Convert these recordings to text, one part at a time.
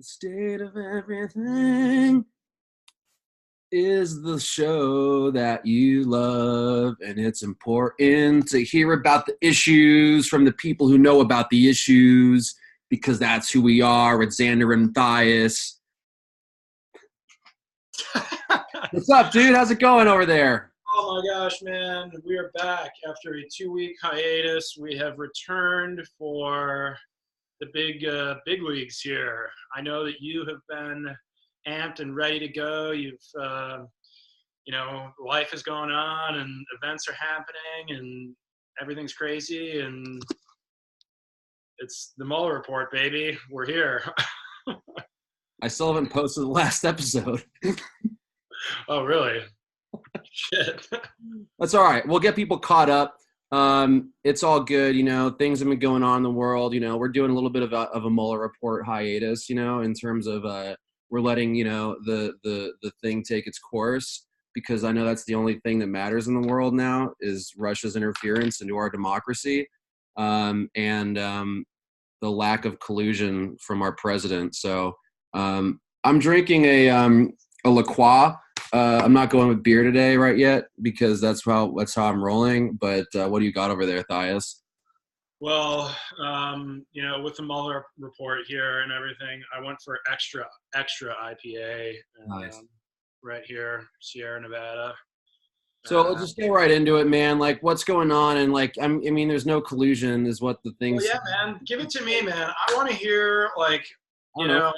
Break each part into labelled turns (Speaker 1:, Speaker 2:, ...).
Speaker 1: The State of Everything is the show that you love, and it's important to hear about the issues from the people who know about the issues, because that's who we are. It's Xander and Thias. What's up, dude? How's it going over there?
Speaker 2: Oh my gosh, man. We are back after a 2-week hiatus. We have returned for the big leagues here. I know that you have been amped and ready to go. You've, life is going on and events are happening and everything's crazy. And it's the Mueller Report, baby. We're here.
Speaker 1: I still haven't posted the last episode.
Speaker 2: Oh, really? Shit.
Speaker 1: That's all right. We'll get people caught up. It's all good. Things have been going on in the world. We're doing a little bit of a Mueller Report hiatus, in terms of we're letting, the thing take its course, because I know that's the only thing that matters in the world now is Russia's interference into our democracy, and the lack of collusion from our president. So I'm drinking a La Croix. I'm not going with beer today right yet, because that's how I'm rolling. But what do you got over there, Thias?
Speaker 2: Well, with the Mueller Report here and everything, I went for extra IPA.
Speaker 1: Nice.
Speaker 2: Right here, Sierra Nevada.
Speaker 1: So let's just get right into it, man. Like, what's going on? And I mean, there's no collusion, is what the thing.
Speaker 2: Well, yeah, man. Give it to me, man. I want to hear, I don't want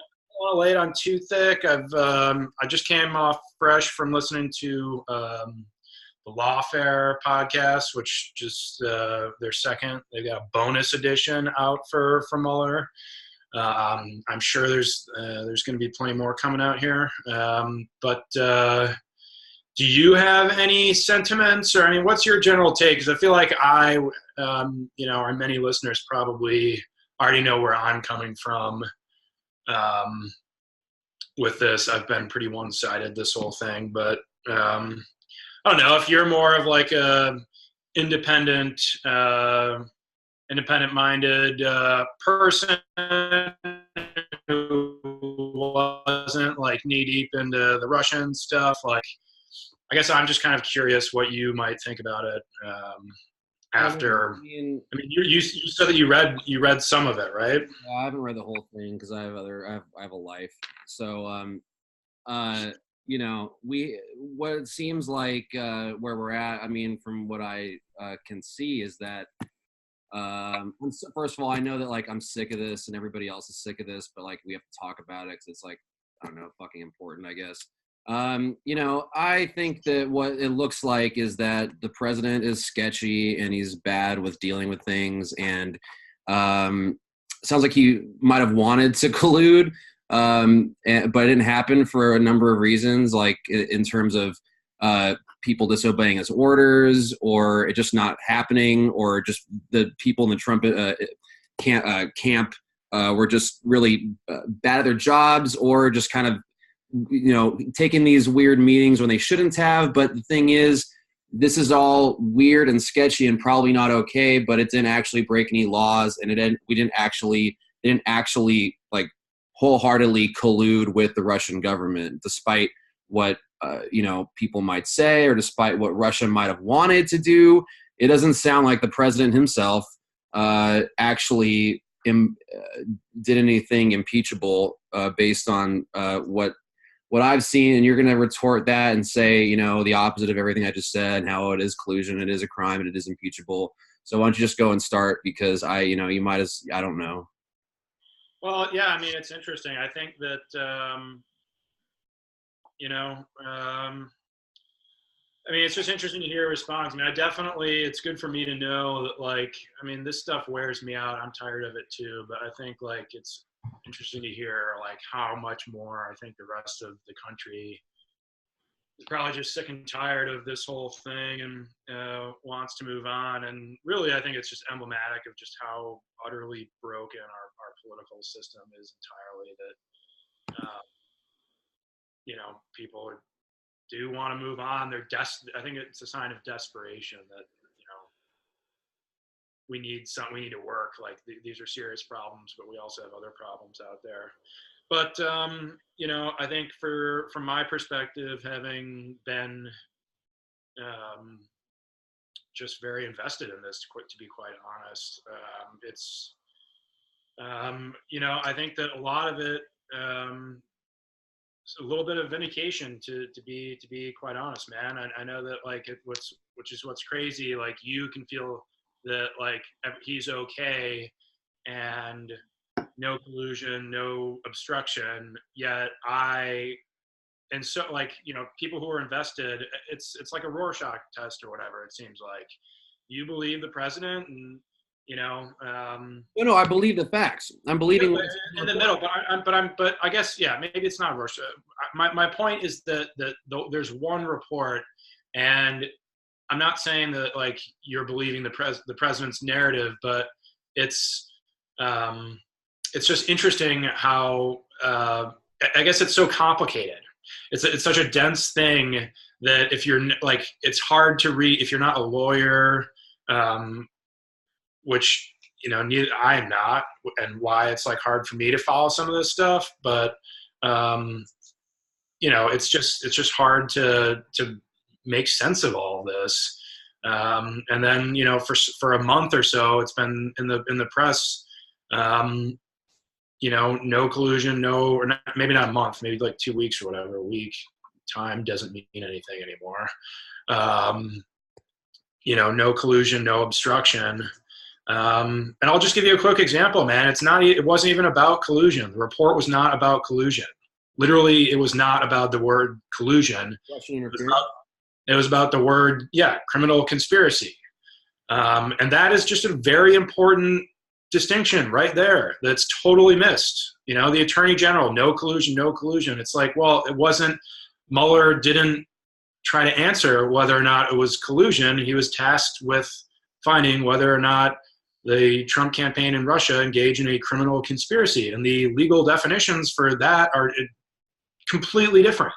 Speaker 2: to lay it on too thick. I just came off fresh from listening to the Lawfare podcast, which just their second. They got a bonus edition out for Mueller. I'm sure there's going to be plenty more coming out here. But do you have any sentiments, or what's your general take? Because I feel like our many listeners probably already know where I'm coming from. With this, I've been pretty one-sided this whole thing, but I don't know if you're more of like a independent-minded person who wasn't like knee-deep into the Russian stuff. I guess I'm just kind of curious what you might think about it after. You said that you read some of it, right?
Speaker 1: Yeah, I haven't read the whole thing because I have a life. So what it seems like where we're at. I mean, from what I can see is that first of all, I know that I'm sick of this and everybody else is sick of this, but we have to talk about it because it's I don't know, fucking important, I guess. I think that what it looks like is that the president is sketchy and he's bad with dealing with things, and sounds like he might have wanted to collude, but it didn't happen for a number of reasons, in terms of people disobeying his orders, or it just not happening, or just the people in the Trump camp were just really bad at their jobs, or just kind of taking these weird meetings when they shouldn't have. But the thing is, this is all weird and sketchy and probably not okay, but it didn't actually break any laws, and we didn't actually wholeheartedly collude with the Russian government, despite what people might say, or despite what Russia might have wanted to do. It doesn't sound like the president himself actually did anything impeachable based on what I've seen. And you're going to retort that and say, the opposite of everything I just said, and how it is collusion, it is a crime, and it is impeachable. So why don't you just go and start, because you might as, I don't know.
Speaker 2: Well, yeah, it's interesting. I think that, it's just interesting to hear a response. It's good for me to know that, this stuff wears me out. I'm tired of it too. But I think, it's interesting to hear, how much more I think the rest of the country is probably just sick and tired of this whole thing and wants to move on. And really, I think it's just emblematic of just how utterly broken our political system is entirely, that, people do want to move on. I think it's a sign of desperation that, we need to work. These are serious problems, but we also have other problems out there. But you know, I think from my perspective, having been just very invested in this, to be quite honest, it's you know, I think that a lot of it. A little bit of vindication to be quite honest, man. I know that like which is what's crazy. Like you can feel that like he's okay and no collusion, no obstruction. Yet and so like you know people who are invested, it's like a Rorschach test or whatever. It seems like you believe the president and you know,
Speaker 1: no, I believe the facts. I'm believing
Speaker 2: in the middle, but I guess yeah, maybe it's not Russia. My point is that there's one report, and I'm not saying that like you're believing the president's narrative, but it's just interesting how I guess it's so complicated. It's such a dense thing that if you're like it's hard to read if you're not a lawyer. Which you know I am not, and why it's like hard for me to follow some of this stuff. But you know, it's just hard to make sense of all this. And then you know, for a month or so, it's been in the press. You know, no collusion, no, or not, maybe not a month, maybe like 2 weeks or whatever. A week time doesn't mean anything anymore. You know, no collusion, no obstruction. And I'll just give you a quick example, man. It wasn't even about collusion. The report was not about collusion. Literally, it was not about the word collusion. It was about the word, criminal conspiracy. And that is just a very important distinction right there that's totally missed. You know, the attorney general, no collusion, no collusion. It's like, well, it wasn't, Mueller didn't try to answer whether or not it was collusion. He was tasked with finding whether or not the Trump campaign in Russia engaged in a criminal conspiracy. And the legal definitions for that are completely different.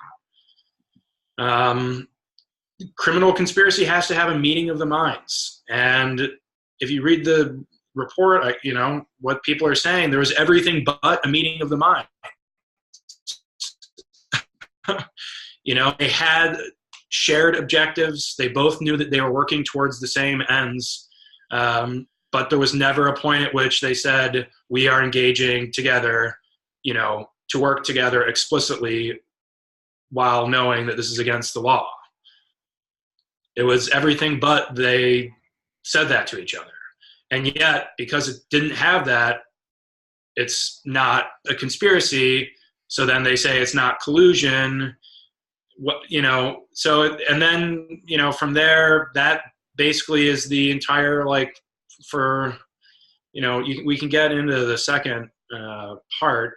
Speaker 2: Criminal conspiracy has to have a meeting of the minds. And if you read the report, you know, what people are saying, there was everything but a meeting of the mind. You know, they had shared objectives. They both knew that they were working towards the same ends. But there was never a point at which they said, we are engaging together, you know, to work together explicitly while knowing that this is against the law. It was everything but they said that to each other. And yet, because it didn't have that, it's not a conspiracy. So then they say it's not collusion. What, you know, so, and then, you know, from there, that basically is the entire, like, for, you know, we can get into the second part,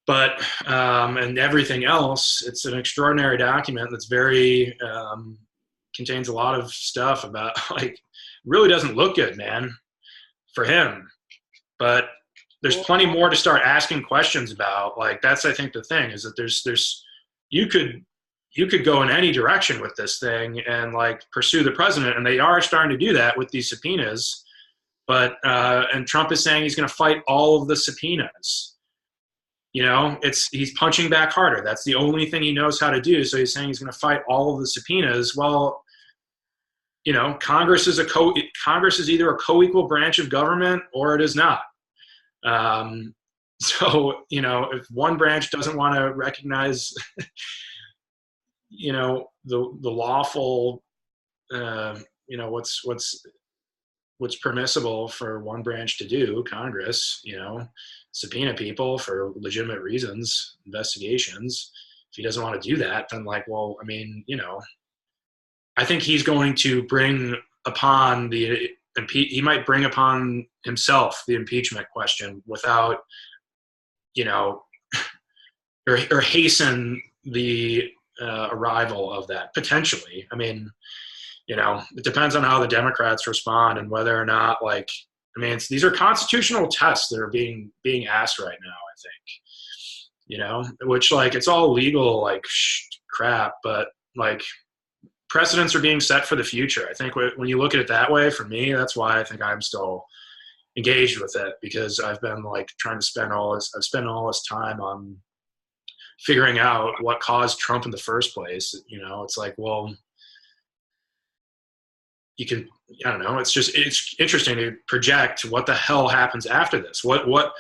Speaker 2: but, and everything else, it's an extraordinary document that's very, contains a lot of stuff about, like, really doesn't look good, man, for him. But there's plenty more to start asking questions about. Like, that's, I think, the thing is that there's, you could go in any direction with this thing and like pursue the president, and they are starting to do that with these subpoenas. But and Trump is saying he's going to fight all of the subpoenas. You know, he's punching back harder. That's the only thing he knows how to do. So he's saying he's going to fight all of the subpoenas. Well, you know, Congress is either a co-equal branch of government or it is not. So, you know, if one branch doesn't want to recognize, you know, the lawful, you know, what's permissible for one branch to do, Congress, you know, subpoena people for legitimate reasons, investigations. If he doesn't want to do that, then like, well, I mean, you know, I think he's going to bring upon he might bring upon himself the impeachment question without, you know, or hasten the arrival of that potentially. I mean, you know, it depends on how the Democrats respond and whether or not, like, I mean, these are constitutional tests that are being asked right now, I think, you know, which like, it's all legal, like crap, but like precedents are being set for the future. I think when you look at it that way, for me, that's why I think I'm still, engaged with it because I've been like trying to spend all this time on figuring out what caused Trump in the first place. You know, it's like, well, I don't know. It's interesting to project what the hell happens after this. What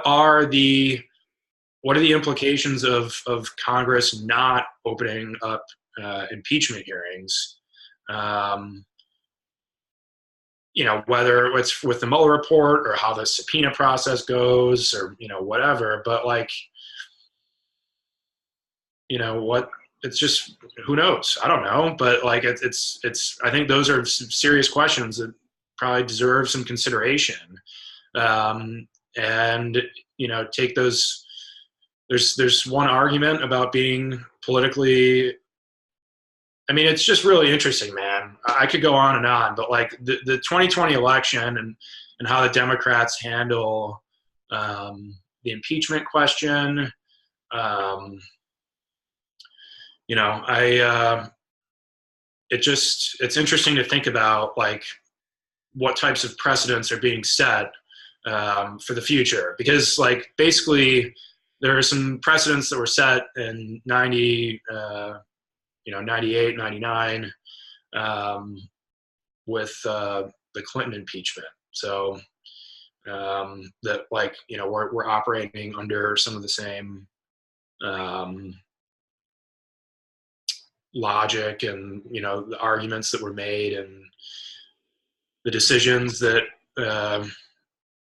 Speaker 2: are the implications of Congress not opening up impeachment hearings? You know, whether it's with the Mueller report or how the subpoena process goes or, you know, whatever, but like, you know, it's just, who knows? I don't know, but like, it's, I think those are some serious questions that probably deserve some consideration. And, you know, take those, there's one argument about being politically, I mean, it's just really interesting, man. I could go on and on, but like the 2020 election and how the Democrats handle the impeachment question, you know, it's interesting to think about like what types of precedents are being set for the future, because like basically there are some precedents that were set in 98, 99, with the Clinton impeachment. So that, like, you know, we're operating under some of the same logic and, you know, the arguments that were made and the decisions that,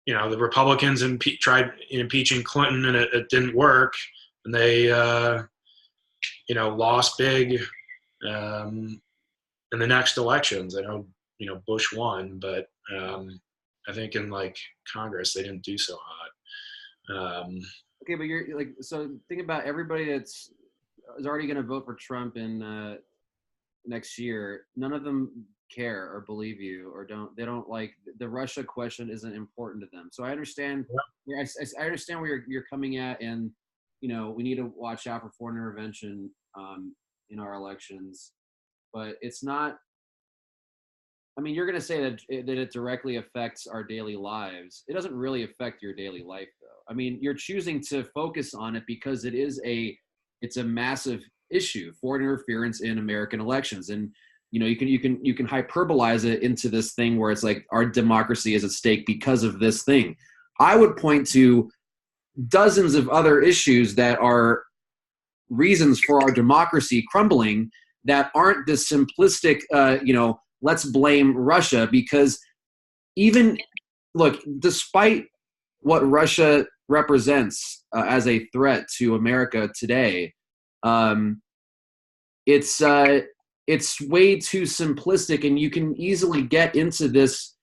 Speaker 2: you know, the Republicans tried impeaching Clinton and it didn't work. And they, you know, lost big in the next elections. I know, you know, Bush won, but I think in like Congress they didn't do so hot.
Speaker 1: Okay, but you're like, so think about everybody is already going to vote for Trump in next year. None of them care or believe you or they don't like the Russia question isn't important to them. So I understand. Yeah. I understand where you're coming at, and you know we need to watch out for foreign intervention in our elections, but it's not. I mean, you're going to say that it directly affects our daily lives. It doesn't really affect your daily life, though. I mean, you're choosing to focus on it because it's a massive issue, foreign interference in American elections, and you know you can hyperbolize it into this thing where it's like our democracy is at stake because of this thing. I would point to dozens of other issues that are reasons for our democracy crumbling that aren't this simplistic, you know, let's blame Russia, because even, look, despite what Russia represents as a threat to America today, it's way too simplistic, and you can easily get into this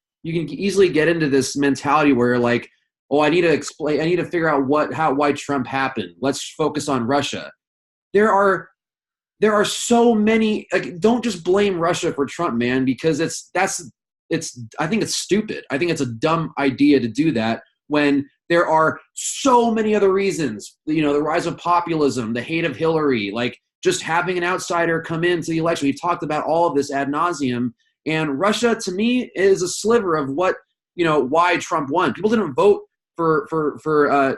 Speaker 1: mentality where you're like, oh, I need to figure out why Trump happened. Let's focus on Russia. There are so many, like, don't just blame Russia for Trump, man, because I think it's stupid. I think it's a dumb idea to do that when there are so many other reasons, you know, the rise of populism, the hate of Hillary, like just having an outsider come into the election. We've talked about all of this ad nauseum, and Russia to me is a sliver of what, you know, why Trump won. People didn't vote for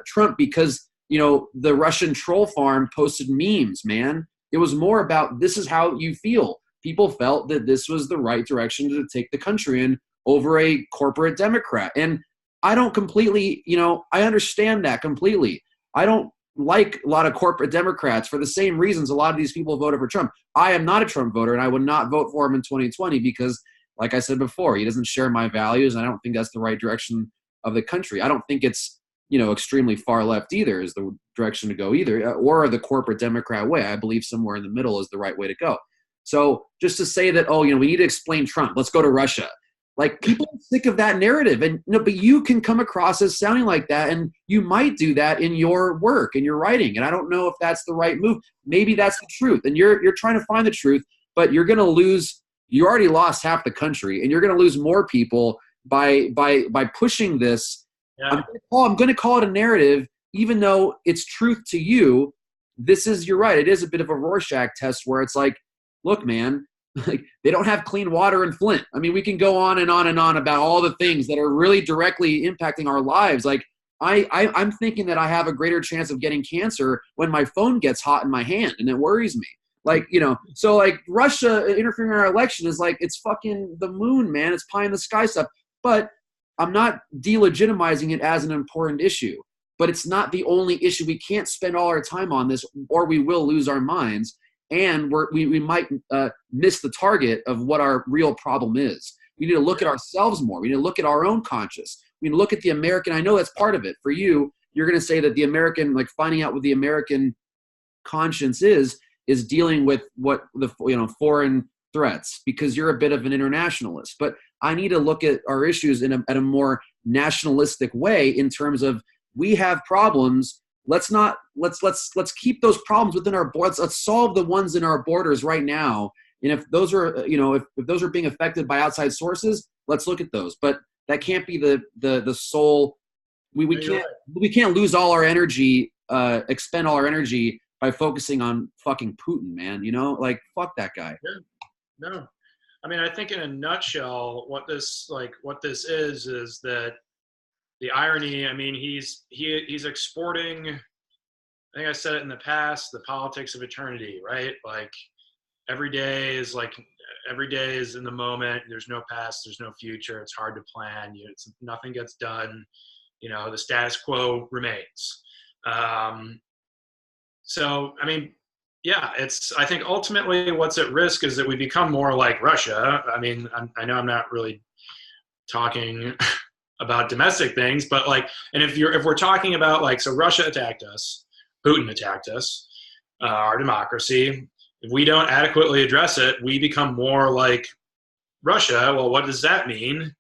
Speaker 1: Trump because, you know, the Russian troll farm posted memes, man. It was more about, this is how you feel. People felt that this was the right direction to take the country in over a corporate Democrat. And I don't completely, you know, I understand that completely. I don't like a lot of corporate Democrats for the same reasons a lot of these people voted for Trump. I am not a Trump voter, and I would not vote for him in 2020 because, like I said before, he doesn't share my values, and I don't think that's the right direction of the country. I don't think it's, you know, extremely far left either is the direction to go either, or the corporate Democrat way. I believe somewhere in the middle is the right way to go. So just to say that, oh, you know, we need to explain Trump, let's go to Russia. Like, people are sick of that narrative. And, you know, but you can come across as sounding like that, and you might do that in your work and your writing. And I don't know if that's the right move. Maybe that's the truth. And you're trying to find the truth, but you're going to lose. You already lost half the country, and you're going to lose more people by pushing this. Yeah. I'm going to call it a narrative, even though it's truth to you. You're right. It is a bit of a Rorschach test where it's like, look, man, Like, they don't have clean water in Flint. I mean, we can go on and on and on about all the things that are really directly impacting our lives. Like, I'm thinking that I have a greater chance of getting cancer when my phone gets hot in my hand, and it worries me. Like, so like Russia interfering in our election is like, it's fucking the moon, man. It's pie in the sky stuff. But I'm not delegitimizing it as an important issue. But it's not the only issue. We can't spend all our time on this, or we will lose our minds. And we might miss the target of what our real problem is. We need to look at ourselves more. We need to look at our own conscience. We need to look at the American. I know that's part of it. For you, you're going to say that the American, like finding out what the American conscience is dealing with what the foreign threats, because you're a bit of an internationalist. But I need to look at our issues at a more nationalistic way in terms of, we have problems. Let's keep those problems within our borders. Let's solve the ones in our borders right now. And if those are, if those are being affected by outside sources, let's look at those. But that can't be the sole. We can't lose all our energy, expend all our energy by focusing on fucking Putin, man. Like, fuck that guy.
Speaker 2: Yeah. No, I mean, I think in a nutshell, what this is that the irony. I mean, he's exporting. I think I said it in the past, the politics of eternity, right? Like, every day is in the moment. There's no past, there's no future. It's hard to plan. Nothing gets done. The status quo remains. So, I mean, yeah, I think ultimately what's at risk is that we become more like Russia. I mean, I know I'm not really talking about domestic things, but like, and if we're talking about, like, so Russia attacked us, Putin attacked us, our democracy. If we don't adequately address it, we become more like Russia. Well, what does that mean?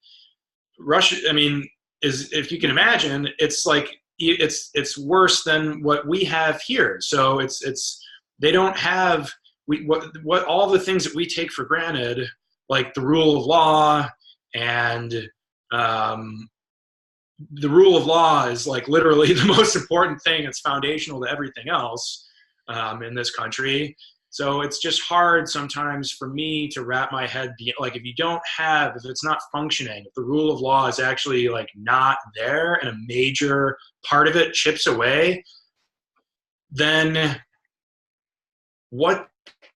Speaker 2: Russia, I mean, if you can imagine, it's like, it's worse than what we have here. So they don't have what all the things that we take for granted, like the rule of law, and the rule of law is like literally the most important thing. It's foundational to everything else in this country. So it's just hard sometimes for me to wrap my head, like, if it's not functioning, if the rule of law is actually like not there and a major part of it chips away, then what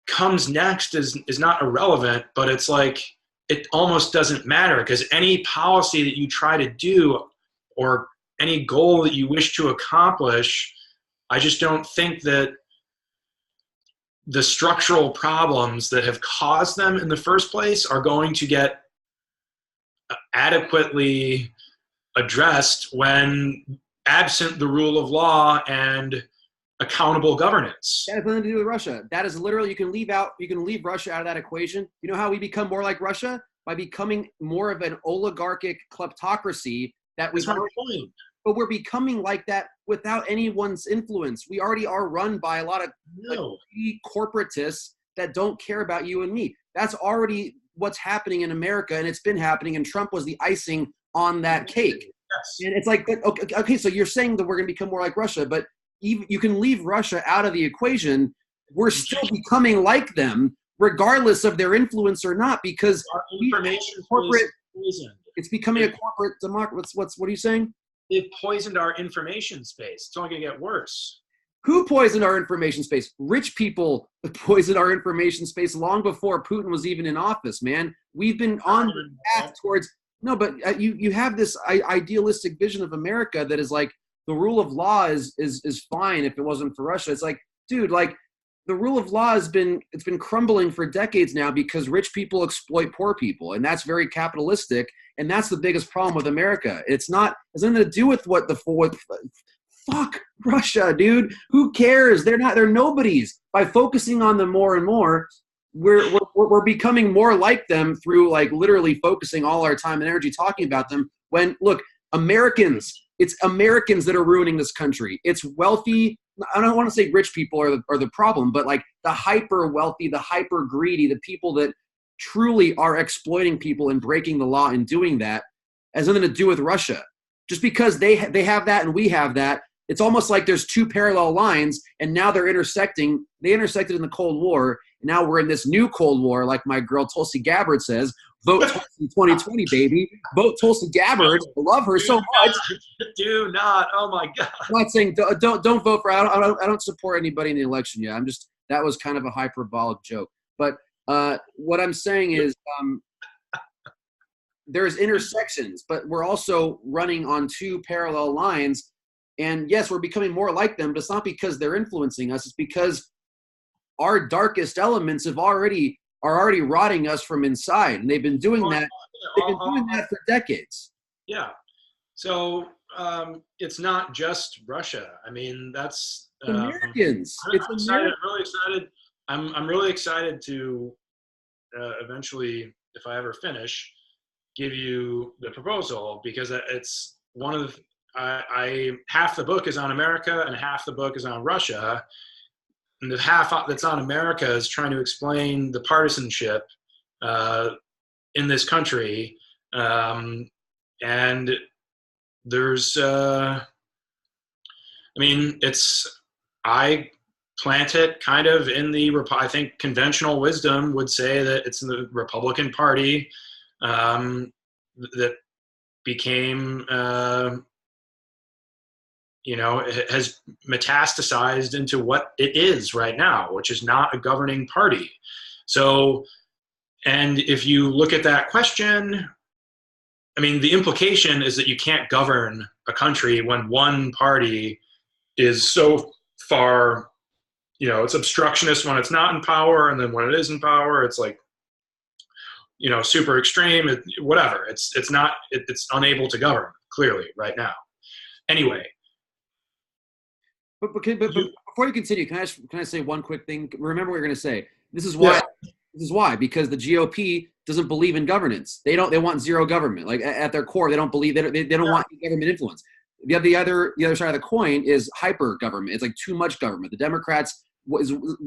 Speaker 2: comes next is not irrelevant, but it's like, it almost doesn't matter, because any policy that you try to do or any goal that you wish to accomplish, I just don't think that the structural problems that have caused them in the first place are going to get adequately addressed when absent the rule of law and accountable governance.
Speaker 1: That has nothing to do with Russia. That is literally, you can leave Russia out of that equation. You know how we become more like Russia? By becoming more of an oligarchic kleptocracy that we.
Speaker 2: That's my point.
Speaker 1: But we're becoming like that without anyone's influence. We already are run by a lot of corporatists that don't care about you and me. That's already what's happening in America, and it's been happening, and Trump was the icing on that cake.
Speaker 2: Yes.
Speaker 1: And it's like, okay, so you're saying that we're going to become more like Russia, but even, you can leave Russia out of the equation. We're still becoming like them, regardless of their influence or not, because
Speaker 2: our information
Speaker 1: corporate.
Speaker 2: Poisoned.
Speaker 1: It's becoming a corporate democracy. What are you saying?
Speaker 2: They've poisoned our information space. It's only going to get worse.
Speaker 1: Who poisoned our information space? Rich people poisoned our information space long before Putin was even in office, man. We've been on the path towards – no, but you have this idealistic vision of America that is like the rule of law is fine if it wasn't for Russia. It's like, dude, like the rule of law it's been crumbling for decades now because rich people exploit poor people, and that's very capitalistic. And that's the biggest problem with America. It's nothing to do with fuck Russia, dude. Who cares? They're nobodies. By focusing on them more and more, we're becoming more like them through like literally focusing all our time and energy talking about them. When look, it's Americans that are ruining this country. It's wealthy. I don't want to say rich people are the problem, but like the hyper wealthy, the hyper greedy, the people that truly are exploiting people and breaking the law and doing that has nothing to do with Russia. Just because they have that and we have that It's almost like there's two parallel lines, and now they're intersecting. They intersected in the Cold War, and now we're in this new Cold War, like my girl Tulsi Gabbard says. Vote Tulsi 2020, baby. Vote Tulsi Gabbard. I love her so much.
Speaker 2: Do not. Oh my God.
Speaker 1: I'm not saying don't vote for. I don't support anybody in the election yet. I'm just, that was kind of a hyperbolic joke. But what I'm saying is there's intersections, but we're also running on two parallel lines. And yes, we're becoming more like them, but it's not because they're influencing us. It's because our darkest elements are already rotting us from inside. And they've been doing that. They've been doing that for decades.
Speaker 2: Yeah. So it's not just Russia. I mean, that's
Speaker 1: Americans.
Speaker 2: I'm really excited to eventually, if I ever finish, give you the proposal, because it's one of the, half the book is on America and half the book is on Russia. And the half that's on America is trying to explain the partisanship in this country. And there's, I plant it kind of in the, I think conventional wisdom would say that it's the Republican Party that became, has metastasized into what it is right now, which is not a governing party. So, and if you look at that question, I mean, the implication is that you can't govern a country when one party is so far, it's obstructionist when it's not in power, and then when it is in power, it's like, super extreme, whatever. It's unable to govern, clearly, right now. Anyway.
Speaker 1: But before you continue, can I say one quick thing? Remember what you're going to say. This is why. Yeah. This is why, because the GOP doesn't believe in governance. They want zero government. Like at their core, they don't believe they don't want government influence. The other side of the coin is hyper government. It's like too much government. The Democrats,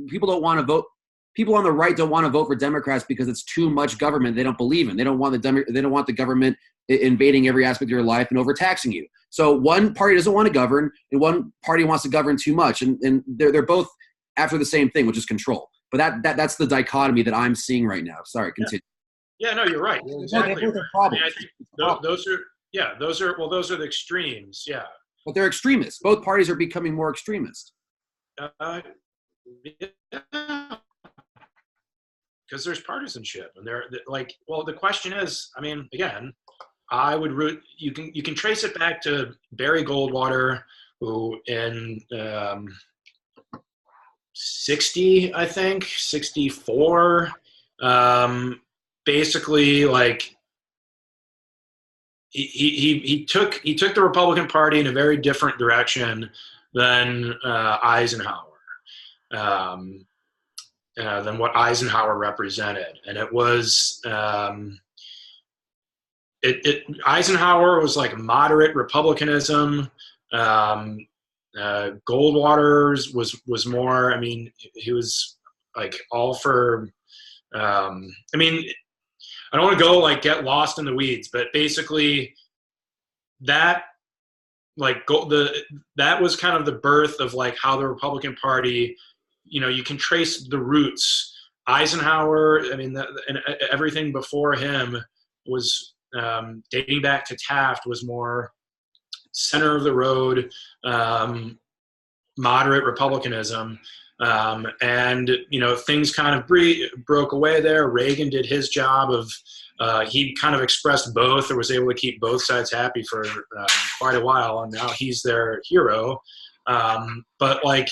Speaker 1: people don't want to vote. People on the right don't want to vote for Democrats because it's too much government. They don't believe in. They don't want the government invading every aspect of your life and overtaxing you. So one party doesn't want to govern, and one party wants to govern too much, and they're both after the same thing, which is control. But that's the dichotomy that I'm seeing right now. Sorry, continue.
Speaker 2: Yeah, no, you're right. You're exactly right. I think those are the extremes. Yeah,
Speaker 1: but they're extremists. Both parties are becoming more extremist.
Speaker 2: Yeah. Because there's partisanship, and they're like, well, the question is, I mean, again, I would root. You can trace it back to Barry Goldwater, who in 64, basically, like he took the Republican Party in a very different direction than Eisenhower. Than what Eisenhower represented, and it was Eisenhower was like moderate republicanism. Goldwater's was more. I mean, he was like all for. I mean, I don't want to go like get lost in the weeds, but basically, that that was kind of the birth of like how the Republican Party. You can trace the roots. Eisenhower, I mean, and everything before him was dating back to Taft was more center of the road, moderate republicanism. And, things kind of broke away there. Reagan did his job of, he kind of expressed both or was able to keep both sides happy for quite a while. And now he's their hero. But like,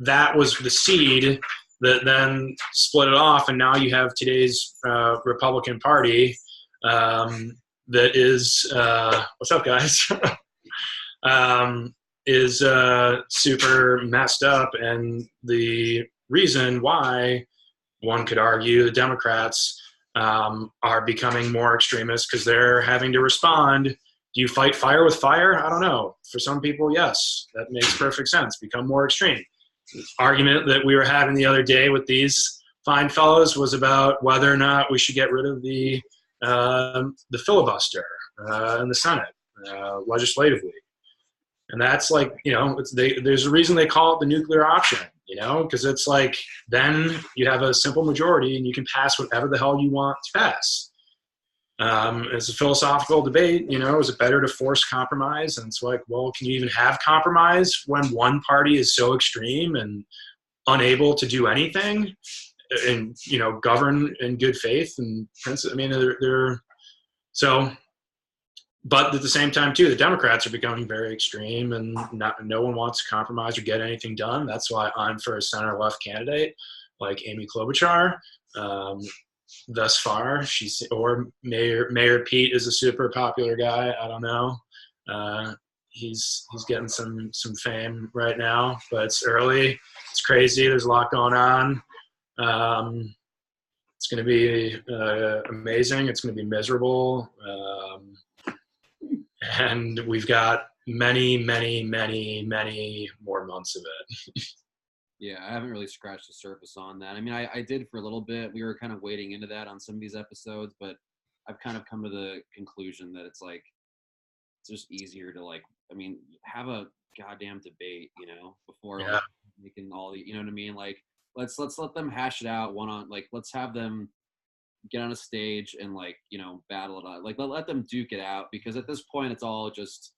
Speaker 2: that was the seed that then split it off, and now you have today's Republican Party that is what's up, guys? Is super messed up, and the reason why one could argue the Democrats are becoming more extremist because they're having to respond. Do you fight fire with fire? I don't know. For some people, yes, that makes perfect sense. Become more extreme. Argument that we were having the other day with these fine fellows was about whether or not we should get rid of the filibuster in the Senate legislatively. And that's like, there's a reason they call it the nuclear option, because it's like then you have a simple majority and you can pass whatever the hell you want to pass. It's a philosophical debate, is it better to force compromise? And it's like, well, can you even have compromise when one party is so extreme and unable to do anything and, govern in good faith and principle? I mean, they're so. But at the same time, too, the Democrats are becoming very extreme, and no one wants to compromise or get anything done. That's why I'm for a center-left candidate like Amy Klobuchar. Thus far, or Mayor Pete is a super popular guy. I don't know. He's getting some fame right now, but it's early. It's crazy. There's a lot going on. It's going to be amazing. It's going to be miserable. And we've got many, many, many, many more months of it.
Speaker 1: Yeah, I haven't really scratched the surface on that. I mean, I did for a little bit. We were kind of wading into that on some of these episodes, but I've kind of come to the conclusion that it's like, it's just easier to have a goddamn debate, before making all the, you know what I mean? Like, let's let them hash it out let's have them get on a stage and battle it out. Like let them duke it out, because at this point it's all just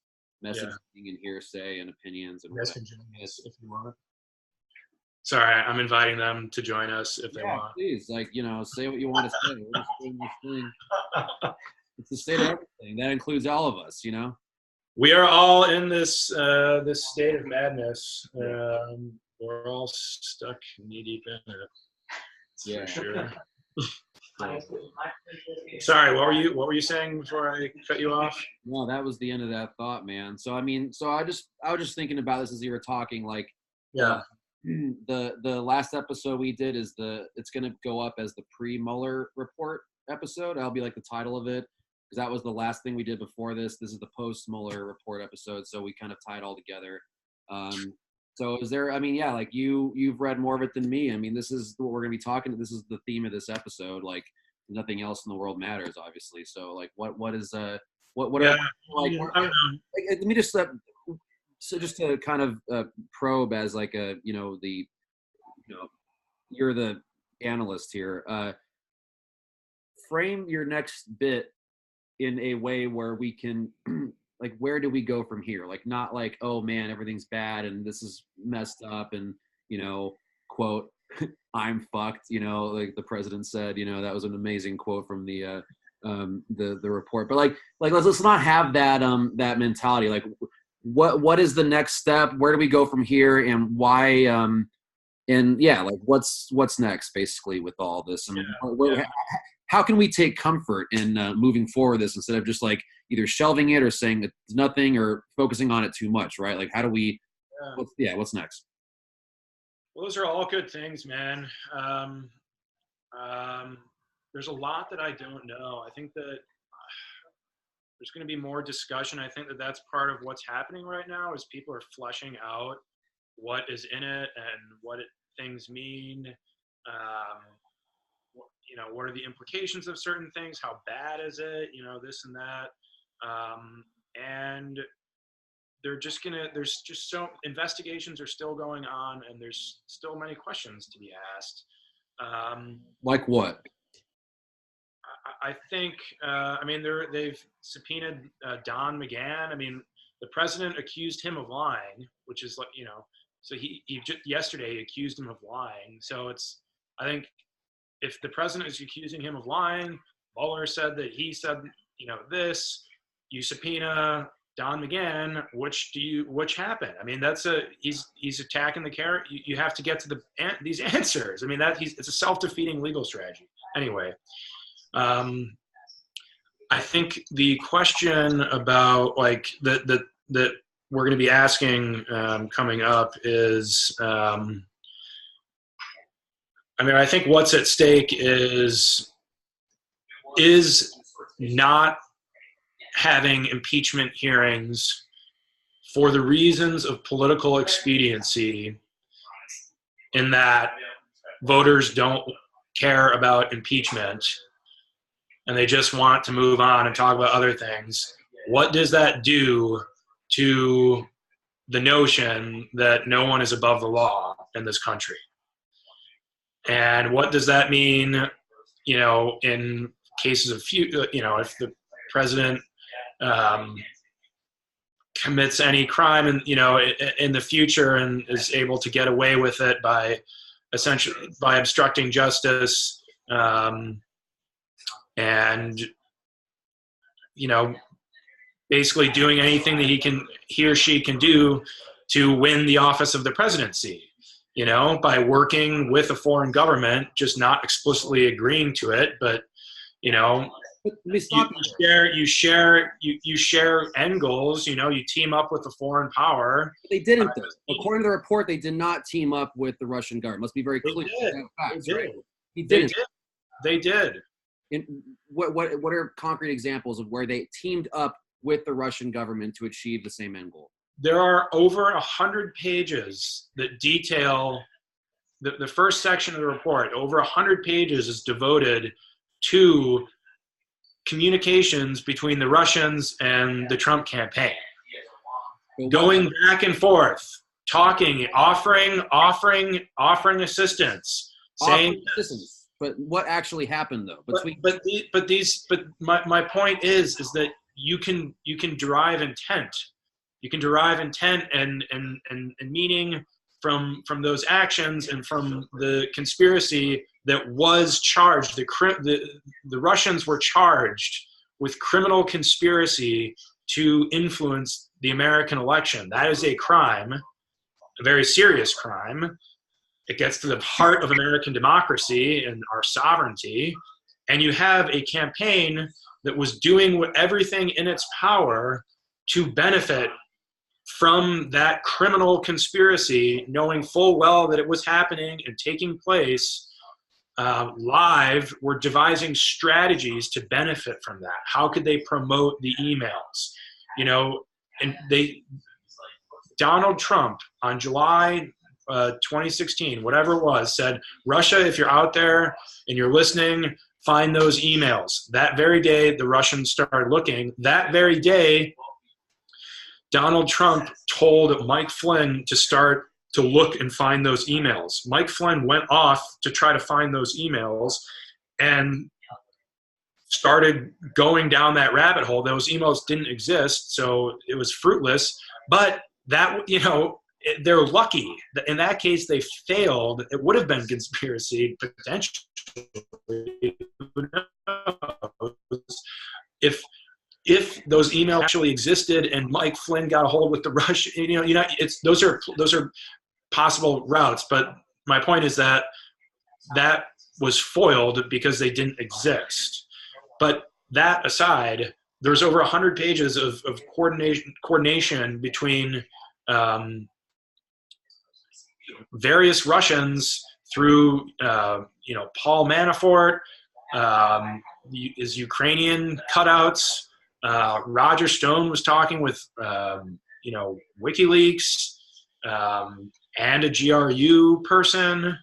Speaker 1: messaging and hearsay and opinions and
Speaker 2: if you want. Sorry, I'm inviting them to join us if they want.
Speaker 1: Please, say what you want to say. We're just doing this thing. It's the state of everything. That includes all of us,
Speaker 2: We are all in this state of madness. We're all stuck knee deep in it. For sure. Sorry, what were you saying before I cut you off?
Speaker 1: No, that was the end of that thought, man. So I was just thinking about this as you were talking, the last episode we did it's going to go up as the pre-Mueller Report episode. That'll be like the title of it, because that was the last thing we did before this. This is the Post-Mueller Report episode, so we kind of tie it all together. So is there, you've read more of it than me. I mean, this is what we're going to be talking. This is the theme of this episode. Like, nothing else in the world matters, obviously. So what is let me just so just to kind of probe as you're the analyst here. Frame your next bit in a way where we can where do we go from here? Not oh man, everything's bad and this is messed up and quote, I'm fucked, like the president said, that was an amazing quote from the report. But let's not have that that mentality. What is the next step? Where do we go from here, and why what's next basically with all this? And how can we take comfort in moving forward this instead of just either shelving it or saying it's nothing or focusing on it too much, right? How do we what's next?
Speaker 2: Well, those are all good things, man. There's a lot that I don't know. I think that there's going to be more discussion. I think that that's part of what's happening right now is people are fleshing out what is in it and what things mean. What are the implications of certain things? How bad is it? This and that. And there's just investigations are still going on, and there's still many questions to be asked.
Speaker 1: Like what?
Speaker 2: I think, they've subpoenaed Don McGahn. I mean, the president accused him of lying, which is so he just yesterday accused him of lying. So I think if the president is accusing him of lying, Mueller said that he said, this, you subpoena Don McGahn, which happened? I mean, he's attacking the carrot. You have to get to these answers. I mean, it's a self-defeating legal strategy. Anyway, I think the question about that we're going to be asking coming up is, I think what's at stake is not having impeachment hearings for the reasons of political expediency, in that voters don't care about impeachment and they just want to move on and talk about other things. What does that do to the notion that no one is above the law in this country. And what does that mean, in cases of, if the president commits any crime in the future and is able to get away with it by obstructing justice, and basically doing anything that he or she can do to win the office of the presidency, by working with a foreign government, just not explicitly agreeing to it, but you share end goals. You team up with a foreign power.
Speaker 1: They didn't, though. According to the report, they did not team up with the Russian government. Must be very clear.
Speaker 2: They did.
Speaker 1: And what are concrete examples of where they teamed up with the Russian government to achieve the same end goal?
Speaker 2: There are over 100 pages that detail the first section of the report. Over 100 pages is devoted to communications between the Russians and the Trump campaign, going back and forth, talking, offering assistance, saying assistance.
Speaker 1: But what actually happened, though?
Speaker 2: My point is that you can derive intent. You can derive intent and meaning from those actions and from the conspiracy that was charged. The Russians were charged with criminal conspiracy to influence the American election. That is a crime, a very serious crime. It gets to the heart of American democracy and our sovereignty. And you have a campaign that was doing everything in its power to benefit from that criminal conspiracy, knowing full well that it was happening and taking place live. Were devising strategies to benefit from that. How could they promote the emails? And Donald Trump on July 2016, whatever it was, said, Russia, if you're out there and you're listening, find those emails. That very day, the Russians started looking. That very day, Donald Trump told Mike Flynn to start to look and find those emails. Mike Flynn went off to try to find those emails and started going down that rabbit hole. Those emails didn't exist, so it was fruitless. But that, they're lucky. In that case, they failed. It would have been conspiracy, potentially. Who knows? If those emails actually existed and Mike Flynn got a hold with the Russian, those are possible routes. But my point is that was foiled because they didn't exist. But that aside, there's over 100 pages of coordination between various Russians through, Paul Manafort, his Ukrainian cutouts. Roger Stone was talking with, WikiLeaks, and a GRU person.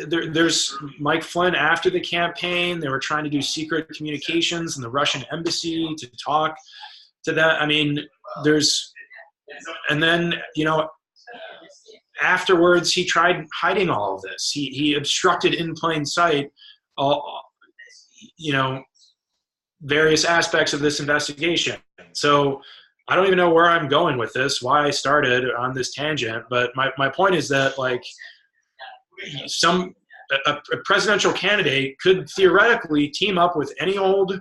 Speaker 2: There's Mike Flynn after the campaign. They were trying to do secret communications in the Russian embassy to talk to that. And then, afterwards he tried hiding all of this. He obstructed in plain sight various aspects of this investigation. So I don't even know where I'm going with this, why I started on this tangent, but my point is that a presidential candidate could theoretically team up with any old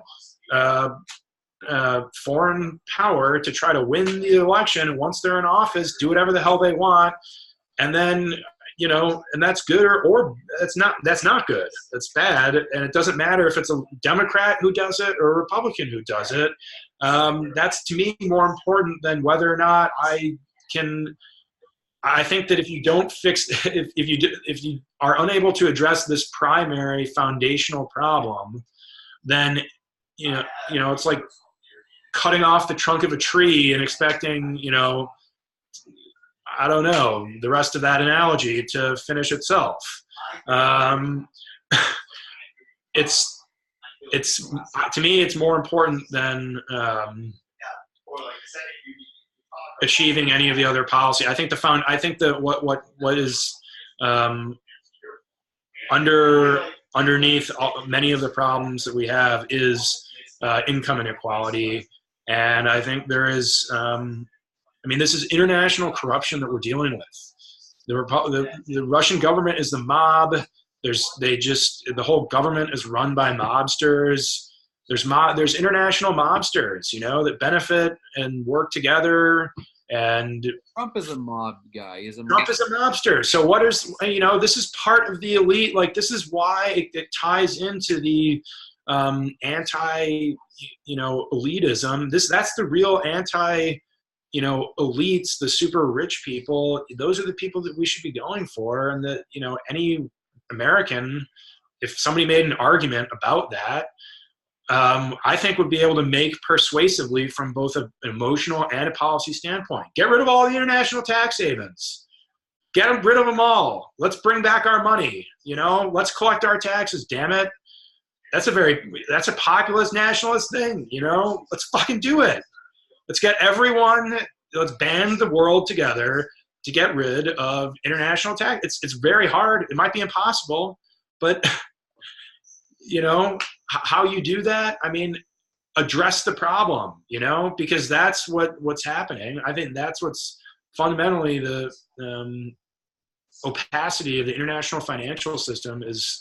Speaker 2: foreign power to try to win the election. And once they're in office, do whatever the hell they want. And then, and that's good or that's not good. That's bad. And it doesn't matter if it's a Democrat who does it or a Republican who does it. That's, to me, more important than whether or not I think that if you don't fix, if you are unable to address this primary foundational problem, then, it's like cutting off the trunk of a tree and expecting, I don't know, the rest of that analogy to finish itself. It's to me, it's more important than achieving any of the other policy. I think what is underneath many of the problems that we have is income inequality, and I think there is. This is international corruption that we're dealing with. The Russian government is the mob. The whole government is run by mobsters. There's international mobsters, that benefit and work together. And
Speaker 1: Trump is a mob guy.
Speaker 2: Trump is a mobster. So this is part of the elite. Like, this is why it ties into the elitism. That's the real elites, the super rich people. Those are the people that we should be going for. And that, any American, if somebody made an argument about that, I think would be able to make persuasively from both an emotional and a policy standpoint. Get rid of all the international tax havens. Get rid of them all. Let's bring back our money. Let's collect our taxes. Damn it. That's a populist nationalist thing. Let's fucking do it. Let's band the world together to get rid of international tax. It's very hard. It might be impossible, but how you do that, address the problem, because that's what's happening. I think that's what's fundamentally the opacity of the international financial system is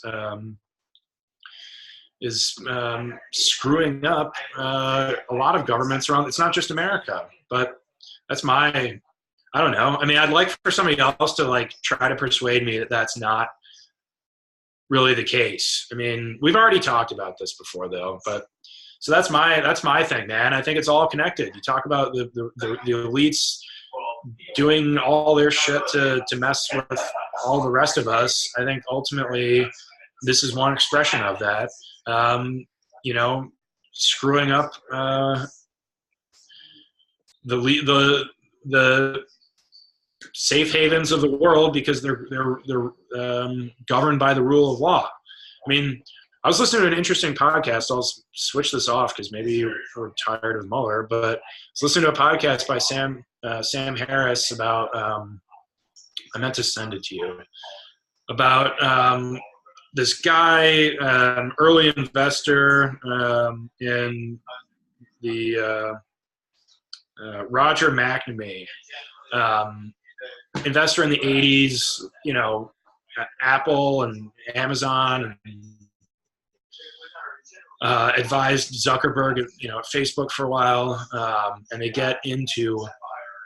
Speaker 2: screwing up a lot of governments around. It's not just America, but that's I don't know. I'd like for somebody else to try to persuade me that that's not really the case. We've already talked about this before, though. But so that's my thing, man. I think it's all connected. You talk about the elites doing all their shit to mess with all the rest of us. I think ultimately this is one expression of that. Screwing up the safe havens of the world because they're governed by the rule of law. I was listening to an interesting podcast. I'll switch this off because maybe we're tired of Mueller, but I was listening to a podcast by Sam Harris about I meant to send it to you, about this guy, early investor in the Roger McNamee, investor in the 80s, Apple and Amazon, and advised Zuckerberg, at Facebook for a while, and they get into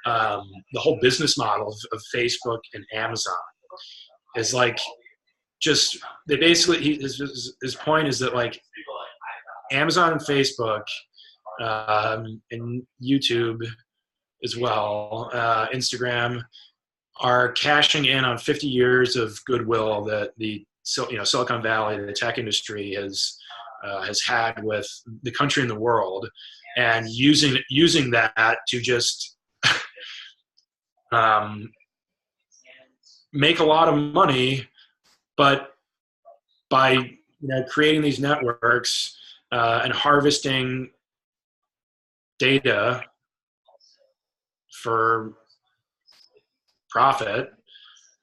Speaker 2: the whole business model of Facebook and Amazon. Is they basically, his point is that Amazon and Facebook and YouTube as well, Instagram, are cashing in on 50 years of goodwill that the Silicon Valley, the tech industry has had with the country and the world, and using that to just make a lot of money, but by creating these networks and harvesting data for profit,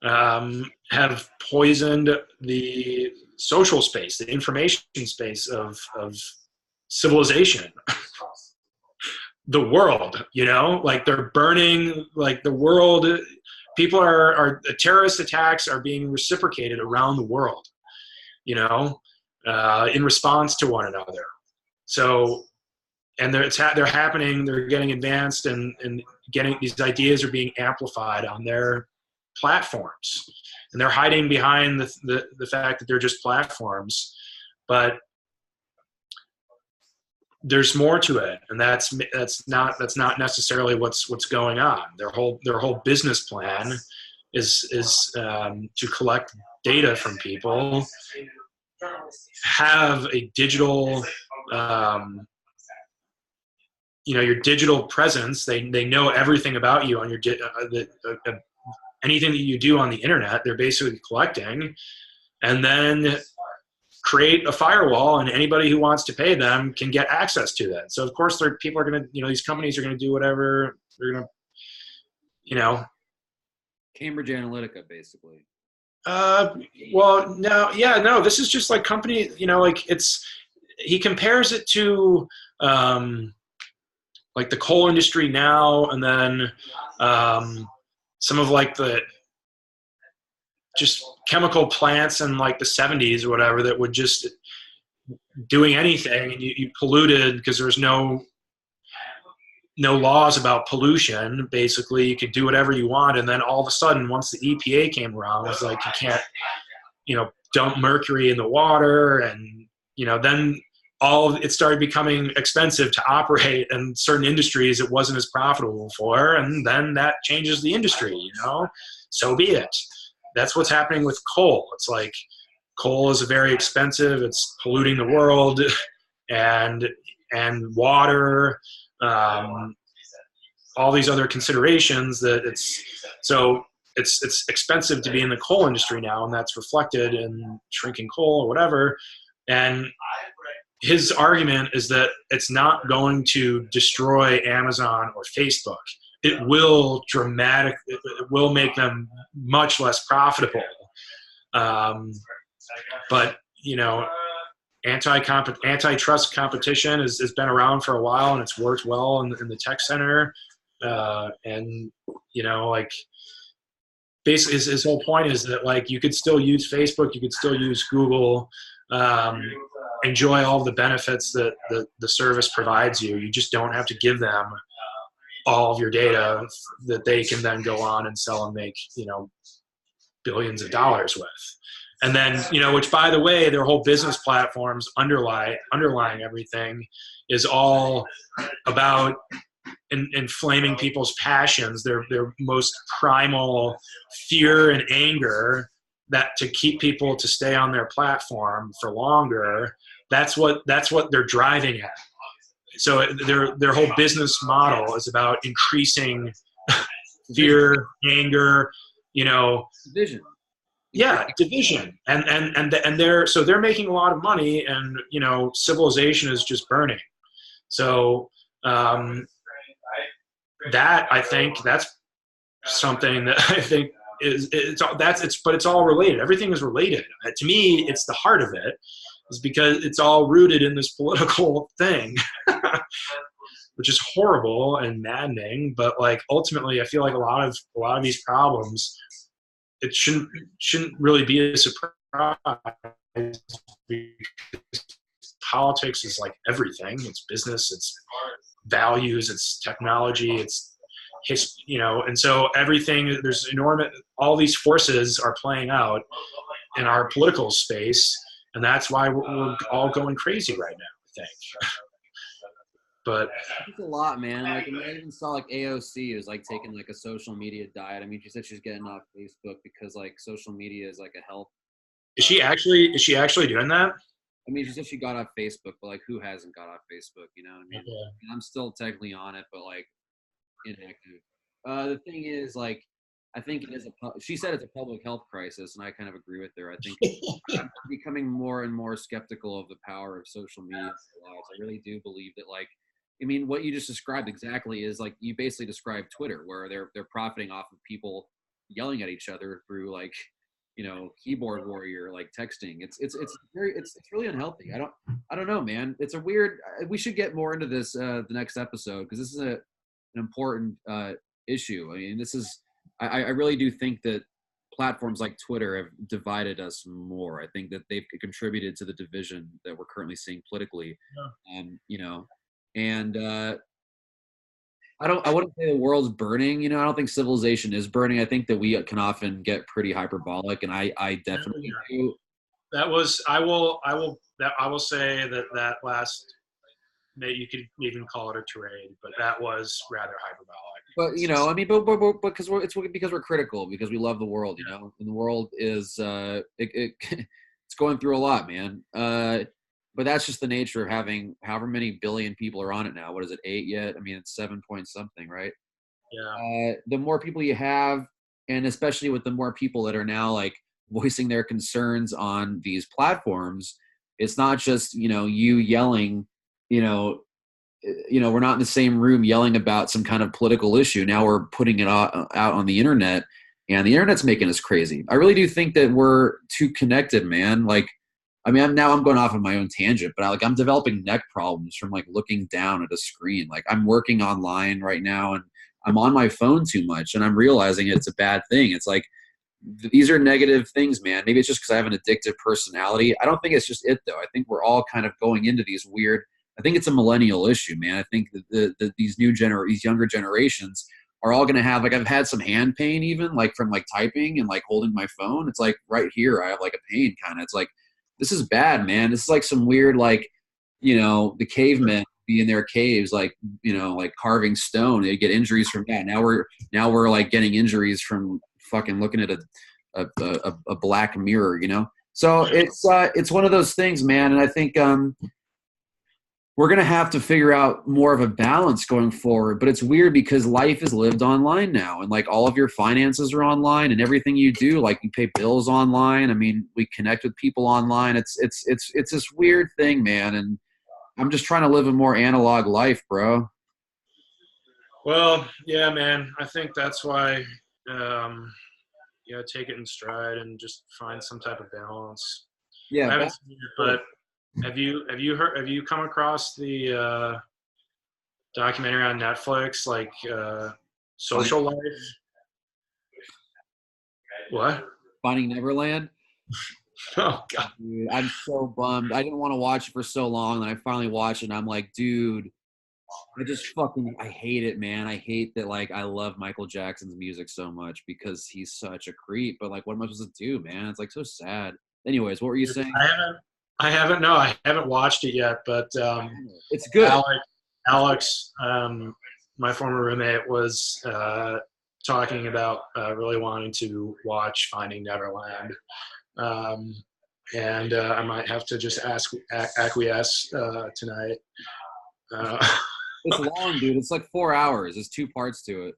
Speaker 2: have poisoned the social space, the information space of civilization. The world, they're burning the world. People terrorist attacks are being reciprocated around the world, in response to one another. So, and they're happening, they're getting advanced, and getting, these ideas are being amplified on their platforms, and they're hiding behind the fact that they're just platforms, but there's more to it, and that's not necessarily what's going on. Their whole business plan is to collect data from people, have a digital your digital presence. They know everything about you on your anything that you do on the internet. They're basically collecting, and then create a firewall, and anybody who wants to pay them can get access to that. So of course, people are going to, these companies are going to do whatever they're going to,
Speaker 1: Cambridge Analytica, basically.
Speaker 2: Well, no, this is just like company, like he compares it to, like the coal industry now, and then, some of like the just chemical plants in like the 70s or whatever that would just doing anything, and you polluted because there was no laws about pollution. Basically, you could do whatever you want, and then all of a sudden, once the EPA came around, it was like you can't, dump mercury in the water, and then it started becoming expensive to operate, and certain industries it wasn't as profitable for, and then that changes the industry. So be it. That's what's happening with coal. It's like coal is very expensive. It's polluting the world, and water. All these other considerations that it's expensive to be in the coal industry now, and that's reflected in shrinking coal or whatever. And his argument is that it's not going to destroy Amazon or Facebook. It will it will make them much less profitable. But antitrust competition has been around for a while, and it's worked well in the tech center. And like basically his whole point is that like you could still use Facebook, you could still use Google, enjoy all the benefits that the service provides you. You just don't have to give them all of your data that they can then go on and sell and make billions of dollars with. And then, which by the way, their whole business platforms underlying everything is all about inflaming people's passions, their most primal fear and anger, that to keep people to stay on their platform for longer. That's what they're driving at. So their whole business model is about increasing fear, anger,
Speaker 1: division.
Speaker 2: Yeah, division, and they're making a lot of money, and civilization is just burning. So that I think that's something that I think but it's all related. Everything is related. To me, it's the heart of it, is because it's all rooted in this political thing, which is horrible and maddening. But like ultimately, I feel like a lot of these problems, it shouldn't really be a surprise, because politics is like everything. It's business, it's values, it's technology, it's and so everything, there's all these forces are playing out in our political space, and that's why we're all going crazy right now, I think. But
Speaker 1: it's a lot, man. Like, I even saw like AOC is like taking like a social media diet. I mean, she said she's getting off Facebook because like social media is like a health.
Speaker 2: Is she actually doing that?
Speaker 1: I mean, she said she got off Facebook, but like, who hasn't got off Facebook? You know what I mean? Okay. I'm still technically on it, but like inactive. The thing is, like, I think it is she said it's a public health crisis, and I kind of agree with her. I think I'm becoming more and more skeptical of the power of social media. I really do believe that, like, I mean, what you just described exactly is like you basically described Twitter, where they're profiting off of people yelling at each other through like, keyboard warrior like texting. It's really unhealthy. I don't know, man. It's a weird. We should get more into this the next episode, because this is an important issue. I mean, this is. I really do think that platforms like Twitter have divided us more. I think that they've contributed to the division that we're currently seeing politically. Yeah. And I wouldn't say the world's burning. I don't think civilization is burning. I think that we can often get pretty hyperbolic, and I definitely do.
Speaker 2: I will say that last, you could even call it a tirade, but that was rather hyperbolic.
Speaker 1: But I mean, but because we're critical, because we love the world, and the world is it's going through a lot, man. But that's just the nature of having however many billion people are on it now. What is it, 8 yet? I mean, it's 7 point something, right?
Speaker 2: Yeah.
Speaker 1: The more people you have, and especially with the more people that are now like voicing their concerns on these platforms, It's not just, you yelling, we're not in the same room yelling about some kind of political issue. Now we're putting it out on the internet, and the internet's making us crazy. I really do think that we're too connected, man. Like, I mean, I'm going off on my own tangent, but I'm developing neck problems from like looking down at a screen. Like, I'm working online right now, and I'm on my phone too much, and I'm realizing it's a bad thing. It's like, these are negative things, man. Maybe it's just because I have an addictive personality. I don't think it's just it, though. I think we're all kind of going into these weird. I think it's a millennial issue, man. I think that these younger generations are all going to have, like, I've had some hand pain even, like from like typing and like holding my phone. It's like right here, I have like a pain kind of. It's like, this is bad, man. This is like some weird, like, the cavemen be in their caves, like, like carving stone. They get injuries from that. Now we're like getting injuries from fucking looking at a black mirror, So it's one of those things, man. And I think we're going to have to figure out more of a balance going forward. But it's weird because life is lived online now, and like all of your finances are online, and everything you do, like you pay bills online. I mean, we connect with people online. It's this weird thing, man. And I'm just trying to live a more analog life, bro.
Speaker 2: Well, yeah, man. I think that's why, take it in stride and just find some type of balance.
Speaker 1: Yeah,
Speaker 2: I haven't seen it, but have you come across the documentary on Netflix, like Social Life? What?
Speaker 1: Finding Neverland?
Speaker 2: Oh God.
Speaker 1: Dude, I'm so bummed. I didn't want to watch it for so long, and I finally watched it, and I'm like, dude, I hate it, man. I hate that, like, I love Michael Jackson's music so much because he's such a creep, but like, what am I supposed to do, man? It's like so sad. Anyways, what were you saying?
Speaker 2: I haven't watched it yet, but
Speaker 1: it's good.
Speaker 2: Alex, my former roommate, was talking about really wanting to watch Finding Neverland. And I might have to just acquiesce tonight.
Speaker 1: It's long, dude. It's like 4 hours. There's 2 parts to
Speaker 2: it.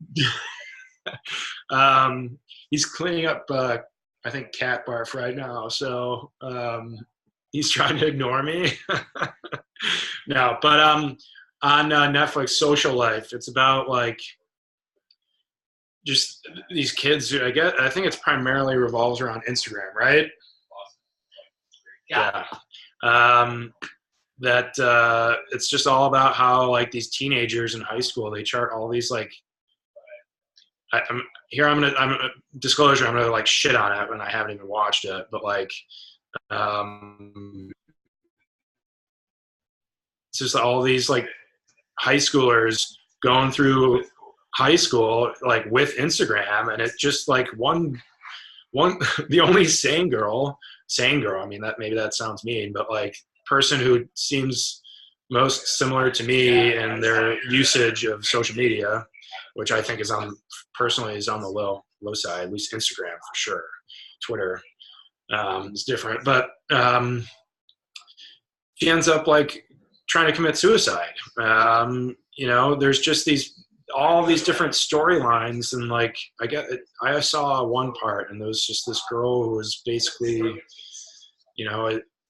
Speaker 2: He's cleaning up, I think, cat barf right now. So he's trying to ignore me. No, but on Netflix, Social Life. It's about like just these kids who I think it's primarily revolves around Instagram, right? Yeah. That it's just all about how like these teenagers in high school, they chart all these like I'm disclosure, I'm gonna like shit on it when I haven't even watched it, but like it's just all these like high schoolers going through high school like with Instagram, and it's just like one the only sane girl, I mean, that maybe that sounds mean, but like person who seems most similar to me in their usage of social media, which I think is on the low side, at least Instagram for sure. Twitter is different, but she ends up like trying to commit suicide. There's just all these different storylines, and like I saw one part, and there was just this girl who was basically,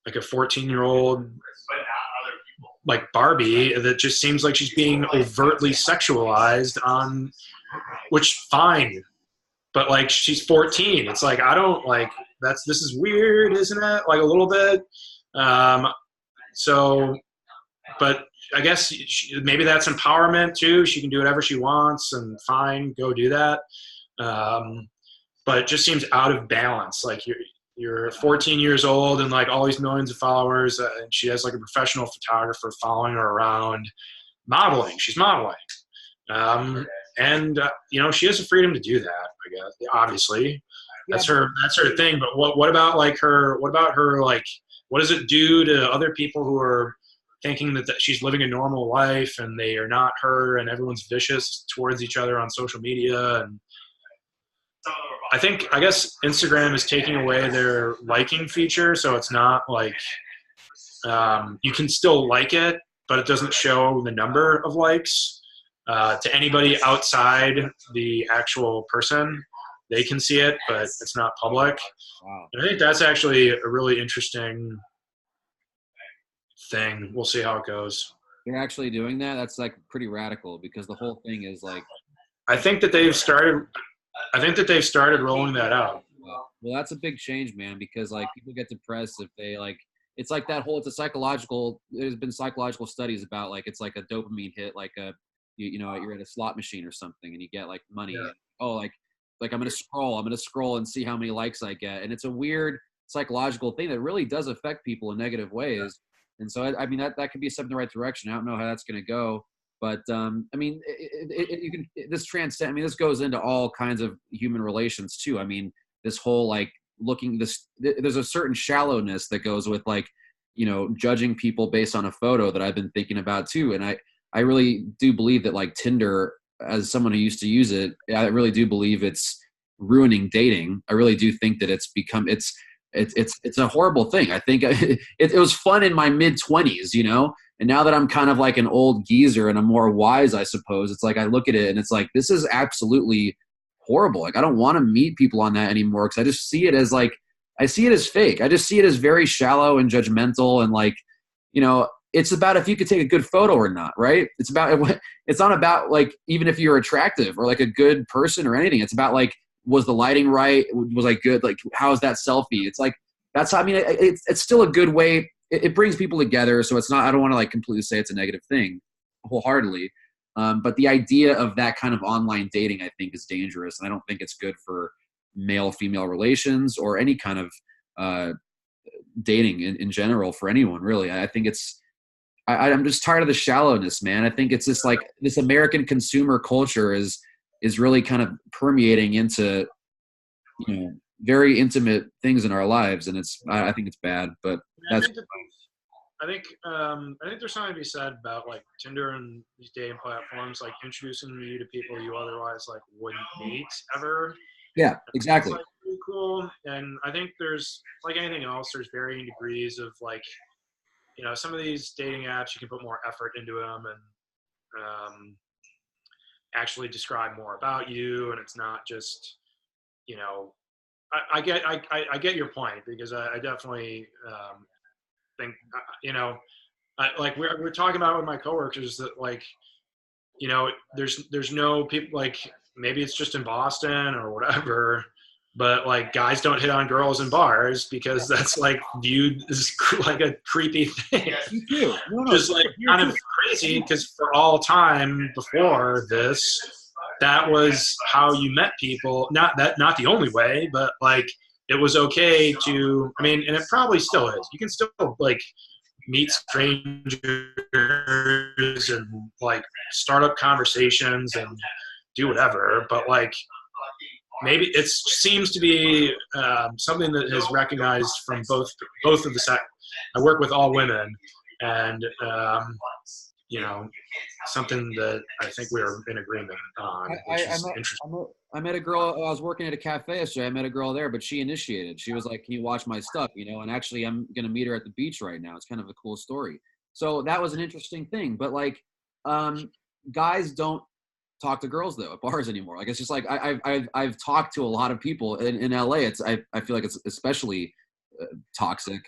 Speaker 2: like a 14-year-old like Barbie that just seems like she's being overtly sexualized on, which fine, but like she's 14. It's like, I don't like this is weird, isn't it? Like a little bit. So, but I guess maybe that's empowerment too. She can do whatever she wants, and fine, go do that. But it just seems out of balance. Like you're 14 years old and like all these millions of followers, and she has like a professional photographer following her around, modeling. She's modeling. And she has the freedom to do that, I guess. Obviously, that's her thing. But what about like her? What about her? Like, what does it do to other people who are thinking that she's living a normal life and they are not her, and everyone's vicious towards each other on social media? And I guess Instagram is taking away their liking feature, so it's not like you can still like it, but it doesn't show the number of likes to anybody outside the actual person. They can see it, but it's not public.
Speaker 1: Wow.
Speaker 2: And I think that's actually a really interesting thing. We'll see how it goes.
Speaker 1: They're actually doing that. That's like pretty radical because the whole thing is like.
Speaker 2: I think that they've started rolling that out.
Speaker 1: Well, that's a big change, man, because like people get depressed if they like. It's like that whole. It's a psychological. There's been psychological studies about like it's like a dopamine hit, like you know you're at a slot machine or something and you get like money.
Speaker 2: Yeah.
Speaker 1: Oh, like I'm gonna scroll and see how many likes I get, and it's a weird psychological thing that really does affect people in negative ways. And so I mean that could be a step in the right direction. I don't know how that's gonna go. But I mean, you can. This transcend. I mean, this goes into all kinds of human relations too. I mean, this whole like looking. There's a certain shallowness that goes with like, you know, judging people based on a photo that I've been thinking about too. And I really do believe that like Tinder, as someone who used to use it, I really do believe it's ruining dating. I really do think that it's become it's a horrible thing. I think it was fun in my mid-20s, you know. And now that I'm kind of like an old geezer and I'm more wise, I suppose, it's like I look at it and it's like, this is absolutely horrible. Like, I don't want to meet people on that anymore because I just see it as like, I see it as fake. I just see it as very shallow and judgmental. And like, you know, it's about if you could take a good photo or not, right? It's not about like, even if you're attractive or like a good person or anything. It's about like, was the lighting right? Was I good? Like, how's that selfie? It's like, that's how, I mean, it's still a good way. It brings people together. So it's not, I don't want to like completely say it's a negative thing wholeheartedly. But the idea of that kind of online dating, I think, is dangerous. And I don't think it's good for male-female relations or any kind of dating in general for anyone, really. I think I'm just tired of the shallowness, man. I think it's just like this American consumer culture is really kind of permeating into, you know, very intimate things in our lives, and I think it's bad. But that's.
Speaker 2: I think there's something to be said about like Tinder and these dating platforms, like introducing you to people you otherwise like wouldn't meet ever.
Speaker 1: Yeah, exactly.
Speaker 2: It's like pretty cool, and I think there's like anything else. There's varying degrees of like, you know, some of these dating apps you can put more effort into them and actually describe more about you, and it's not just, you know, I get your point because I definitely think, you know, like we're talking about with my coworkers that like, you know, there's no people, like maybe it's just in Boston or whatever, but like guys don't hit on girls in bars because that's like viewed as like a creepy thing.
Speaker 1: You too. No,
Speaker 2: just like kind of crazy because for all time before this, that was how you met people. Not the only way, but like it was okay to, I mean, and it probably still is. You can still like meet strangers and like start up conversations and do whatever. But like maybe it seems to be something that is recognized from both of the sex. I work with all women, and you know, something that I think we're in agreement on, which is interesting.
Speaker 1: I met a girl. I was working at a cafe yesterday. I met a girl there, but she initiated. She was like, "Can you watch my stuff?" You know, and actually, I'm gonna meet her at the beach right now. It's kind of a cool story. So that was an interesting thing. But like, guys don't talk to girls though at bars anymore. Like, it's just like I've talked to a lot of people in LA. I feel like it's especially toxic.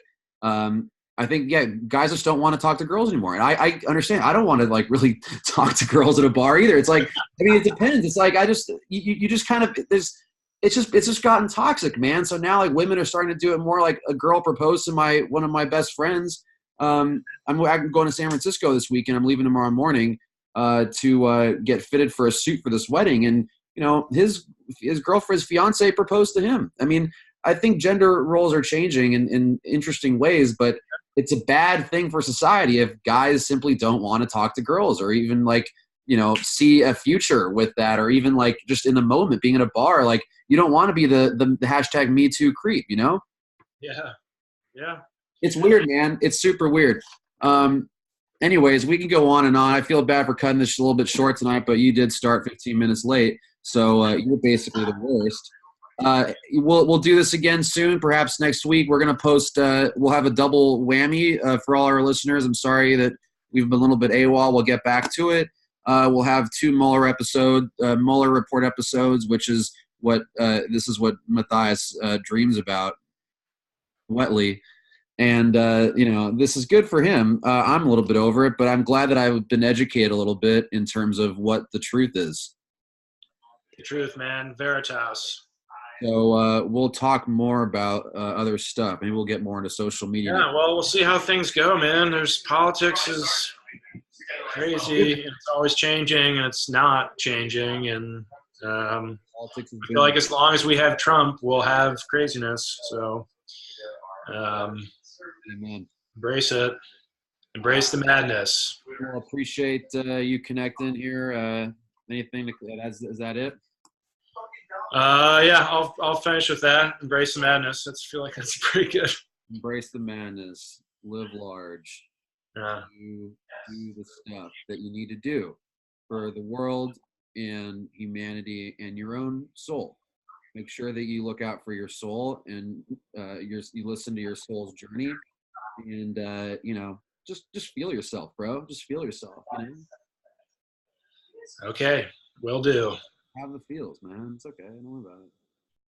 Speaker 1: I think, yeah, guys just don't want to talk to girls anymore. And I understand. I don't want to like really talk to girls at a bar either. It's like, I mean, it depends. It's like, you just kind of, it's just gotten toxic, man. So now like women are starting to do it more. Like a girl proposed to one of my best friends. I'm going to San Francisco this week and I'm leaving tomorrow morning to get fitted for a suit for this wedding. And, you know, his girlfriend's fiance proposed to him. I mean, I think gender roles are changing in interesting ways, but it's a bad thing for society if guys simply don't want to talk to girls or even like, you know, see a future with that, or even like just in the moment being at a bar, like you don't want to be the hashtag Me Too creep, you know?
Speaker 2: Yeah. Yeah.
Speaker 1: It's weird, man. It's super weird. Anyways, we can go on and on. I feel bad for cutting this a little bit short tonight, but you did start 15 minutes late. So you're basically the worst. We'll do this again soon, perhaps next week. We're going to post, we'll have a double whammy for all our listeners. I'm sorry that we've been a little bit AWOL. We'll get back to it. We'll have 2 Mueller Report episodes, which is this is what Matthias dreams about wetly. And, this is good for him. I'm a little bit over it, but I'm glad that I've been educated a little bit in terms of what the truth is.
Speaker 2: The truth, man. Veritas.
Speaker 1: So we'll talk more about other stuff. Maybe we'll get more into social media.
Speaker 2: Yeah, well, we'll see how things go, man. There's politics is crazy. And it's always changing, and it's not changing. And
Speaker 1: Politics
Speaker 2: I feel like as long as we have Trump, we'll have craziness. So
Speaker 1: Amen.
Speaker 2: embrace it. Embrace the madness.
Speaker 1: Well, appreciate you connecting here. Anything is that it?
Speaker 2: Yeah, I'll finish with that. Embrace the madness. I feel like that's pretty good.
Speaker 1: Embrace the madness. Live large.
Speaker 2: Yeah.
Speaker 1: Do the stuff that you need to do for the world and humanity and your own soul. Make sure that you look out for your soul and you listen to your soul's journey, and just feel yourself, bro. Just feel yourself.
Speaker 2: Okay, will do.
Speaker 1: Have the feels, man. It's okay. Don't worry about it.